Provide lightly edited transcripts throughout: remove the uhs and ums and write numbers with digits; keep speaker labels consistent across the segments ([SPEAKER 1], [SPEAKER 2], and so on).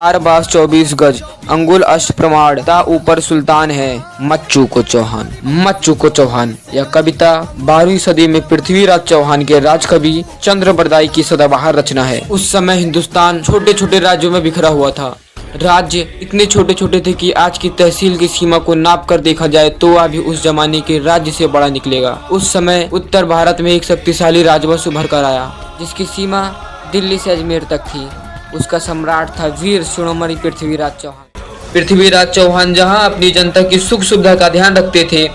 [SPEAKER 1] 4 बास 24 गज अंगुल अष्ट प्रमाण ता ऊपर सुल्तान है मच्चू को चौहान। मच्चू को चौहान यह कविता 12वीं सदी में पृथ्वीराज चौहान के राजकवि चंद्रबरदाई की सदाबहार रचना है। उस समय हिंदुस्तान छोटे छोटे राज्यों में बिखरा हुआ था। राज्य इतने छोटे छोटे थे कि आज की तहसील की सीमा को नाप कर देखा जाए तो अभी उस जमाने के राज्य से बड़ा निकलेगा। उस समय उत्तर भारत में एक शक्तिशाली राजवंश उभर कर आया जिसकी सीमा दिल्ली से अजमेर तक थी। उसका सम्राट था वीर शिरोमणि पृथ्वीराज चौहान। पृथ्वीराज चौहान जहां अपनी जनता की सुख सुविधा का ध्यान रखते थे,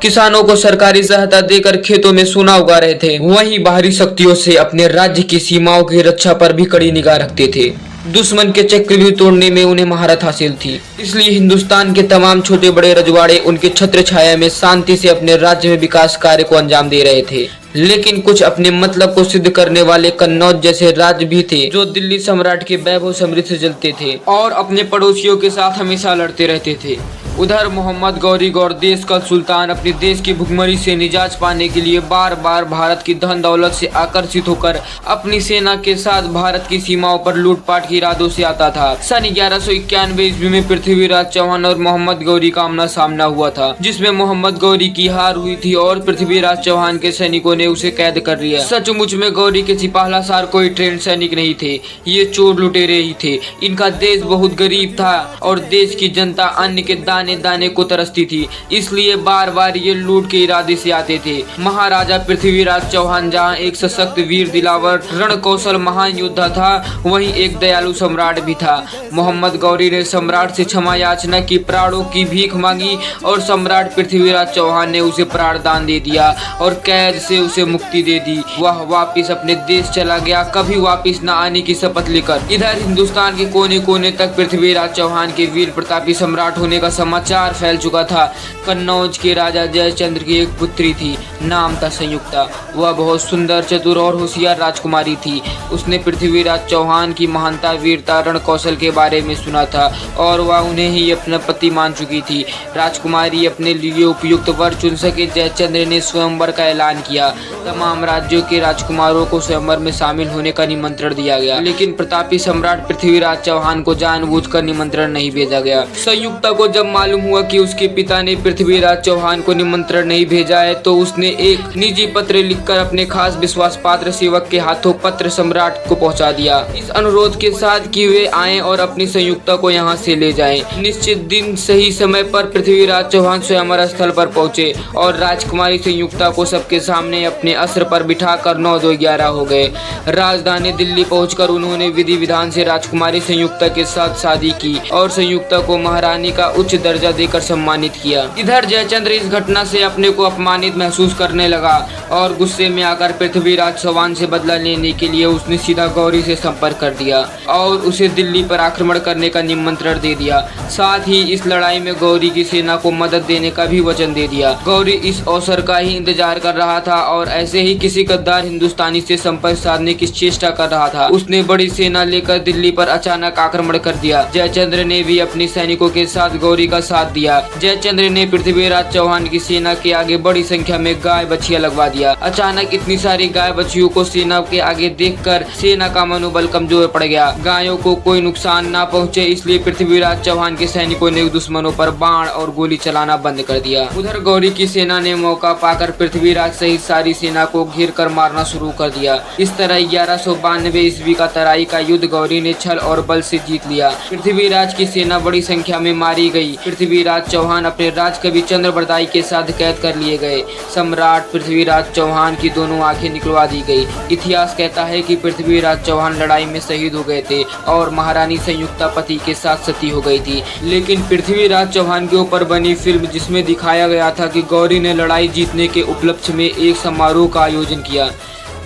[SPEAKER 1] किसानों को सरकारी सहायता देकर खेतों में सोना उगा रहे थे, वहीं बाहरी शक्तियों से अपने राज्य की सीमाओं की रक्षा पर भी कड़ी निगाह रखते थे। दुश्मन के चक्रव्यूह तोड़ने में उन्हें महारत हासिल थी। इसलिए हिंदुस्तान के तमाम छोटे बड़े रजवाड़े उनके छत्र छाया में शांति से अपने राज्य में विकास कार्य को अंजाम दे रहे थे। लेकिन कुछ अपने मतलब को सिद्ध करने वाले कन्नौज जैसे राज्य भी थे जो दिल्ली सम्राट के वैभव समृद्धि से जलते थे और अपने पड़ोसियों के साथ हमेशा लड़ते रहते थे। उधर मोहम्मद गौरी गौर देश का सुल्तान अपने देश की भुखमरी से निजात पाने के लिए बार बार भारत की धन दौलत से आकर्षित होकर अपनी सेना के साथ भारत की सीमाओं पर लूटपाट के इरादों से आता था। सन 1191 ईस्वी में पृथ्वीराज चौहान और मोहम्मद गौरी का आमना सामना हुआ था, जिसमें मोहम्मद गौरी की हार हुई थी और पृथ्वीराज चौहान के सैनिकों ने उसे कैद कर लिया। सचमुच में गौरी के सिपाहलासार कोई ट्रेंड सैनिक नहीं थे, ये चोर लुटेरे ही थे। इनका देश बहुत गरीब था और देश की जनता अन्न के दाने दाने को तरसती थी, इसलिए बार बार ये लूट के इरादे से आते थे। महाराजा पृथ्वीराज चौहान जहाँ एक सशक्त वीर दिलावर रण कौशल महान योद्धा था, वहीं एक दयालु सम्राट भी था। मोहम्मद गौरी ने सम्राट से क्षमा याचना की, प्राणों की भीख मांगी और सम्राट पृथ्वीराज चौहान ने उसे प्राण दान दे दिया और कैद से उसे मुक्ति दे दी। वह वापिस अपने देश चला गया, कभी वापिस न आने की शपथ लेकर। इधर हिंदुस्तान के कोने कोने तक पृथ्वीराज चौहान के वीर प्रतापी सम्राट होने का समाचार फैल चुका था। कन्नौज के राजा जयचंद्र की एक पुत्री थी, नाम था संयुक्ता। वह बहुत सुंदर, चतुर और होशियार राजकुमारी थी। उसने पृथ्वीराज चौहान की महानता, वीरता, रण कौशल के बारे में सुना था और वह उन्हें ही अपना पति मान चुकी थी। राजकुमारी अपने लिए उपयुक्त वर चुन सके, जयचंद्र ने स्वयंवर का ऐलान किया। तमाम राज्यों के राजकुमारों को स्वयंवर में शामिल होने का निमंत्रण दिया गया, लेकिन प्रतापी सम्राट पृथ्वीराज चौहान को जानबूझकर निमंत्रण नहीं भेजा गया। संयुक्ता को जब मालूम हुआ कि उसके पिता ने पृथ्वीराज चौहान को निमंत्रण नहीं भेजा है तो उसने एक निजी पत्र लिखकर अपने खास विश्वास पात्र सेवक के हाथों पत्र सम्राट को पहुंचा दिया, इस अनुरोध के साथ कि वे आएं और अपनी संयुक्ता को यहां से ले जाएं। निश्चित दिन सही समय पर पृथ्वीराज चौहान स्वयंवर स्थल पर पहुंचे और राजकुमारी संयुक्ता को सबके सामने अपने अस्त्र पर बिठाकर 9-2-11 हो गए। राजधानी दिल्ली पहुंचकर उन्होंने विधि विधान से राजकुमारी संयुक्ता के साथ शादी की और संयुक्ता को महारानी का उच्च दर्जा देकर सम्मानित किया। इधर जयचंद्र इस घटना से अपने को अपमानित महसूस करने लगा और गुस्से में आकर पृथ्वीराज चौहान से बदला लेने के लिए उसने सीधा गौरी से संपर्क कर दिया और उसे दिल्ली पर आक्रमण करने का निमंत्रण दे दिया। साथ ही इस लड़ाई में गौरी की सेना को मदद देने का भी वचन दे दिया। गौरी इस अवसर का ही इंतजार कर रहा था और ऐसे ही किसी गद्दार हिंदुस्तानी से संपर्क साधने की चेष्टा कर रहा था। उसने बड़ी सेना लेकर दिल्ली पर अचानक आक्रमण कर दिया। जयचंद्र ने भी अपने सैनिकों के साथ गौरी का साथ दिया। जयचंद्र ने पृथ्वीराज चौहान की सेना के आगे बड़ी संख्या में गाय बछिया लगवा दिया। अचानक इतनी सारी गाय बछियों को सेना के आगे देखकर सेना का मनोबल कमजोर पड़ गया। गायों को कोई नुकसान ना पहुंचे इसलिए पृथ्वीराज चौहान के सैनिकों ने दुश्मनों पर बाण और गोली चलाना बंद कर दिया। उधर गौरी की सेना ने मौका पाकर पृथ्वीराज सहित सारी सेना को घेर कर मारना शुरू कर दिया। इस तरह 1192 ईस्वी का तराई का युद्ध गौरी ने छल और बल से जीत लिया। पृथ्वीराज की सेना बड़ी संख्या में मारी गई। पृथ्वीराज चौहान अपने राजकवि चंद्रबरदाई के साथ कैद कर लिए गए। सम्राट पृथ्वीराज चौहान की दोनों आंखें निकलवा दी गई। इतिहास कहता है कि पृथ्वीराज चौहान लड़ाई में शहीद हो गए थे और महारानी संयुक्ता पति के साथ सती हो गई थी। लेकिन पृथ्वीराज चौहान के ऊपर बनी फिल्म जिसमें दिखाया गया था कि गौरी ने लड़ाई जीतने के उपलक्ष्य में एक समारोह का आयोजन किया,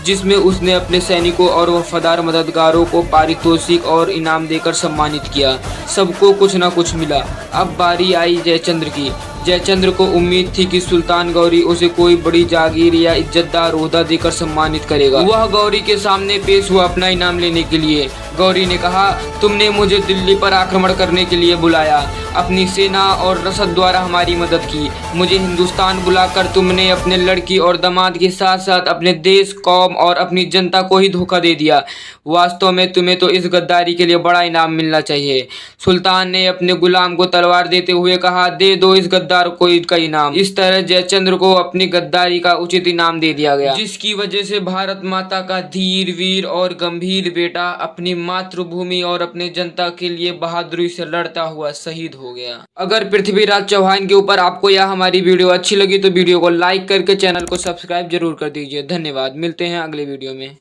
[SPEAKER 1] जिसमें उसने अपने सैनिकों और वफादार मददगारों को पारितोषिक और इनाम देकर सम्मानित किया। सबको कुछ न कुछ मिला। अब बारी आई जयचंद्र की। जयचंद्र को उम्मीद थी कि सुल्तान गौरी उसे कोई बड़ी जागीर या इज्जतदार ओहदा देकर सम्मानित करेगा। वह गौरी के सामने पेश हुआ अपना इनाम लेने के लिए। गौरी ने कहा, तुमने मुझे दिल्ली पर आक्रमण करने के लिए बुलाया अपनी सेना और रसद द्वारा हमारी मदद की। मुझे हिंदुस्तान बुलाकर तुमने अपने लड़की और दामाद के साथ साथ अपने देश, कौम और अपनी जनता को ही धोखा दे दिया। वास्तव में तुम्हें तो इस गद्दारी के लिए बड़ा इनाम मिलना चाहिए। सुल्तान ने अपने गुलाम को तलवार देते हुए कहा, दे दो इस गद्दार को इसका इनाम। इस तरह जयचंद्र को अपनी गद्दारी का उचित इनाम दे दिया गया, जिसकी वजह से भारत माता का धीर, वीर और गंभीर बेटा अपनी मातृभूमि और अपने जनता के लिए बहादुरी से लड़ता हुआ शहीद हो गया। अगर पृथ्वीराज चौहान के ऊपर आपको यह हमारी वीडियो अच्छी लगी तो वीडियो को लाइक करके चैनल को सब्सक्राइब जरूर कर दीजिए। धन्यवाद। मिलते हैं अगले वीडियो में।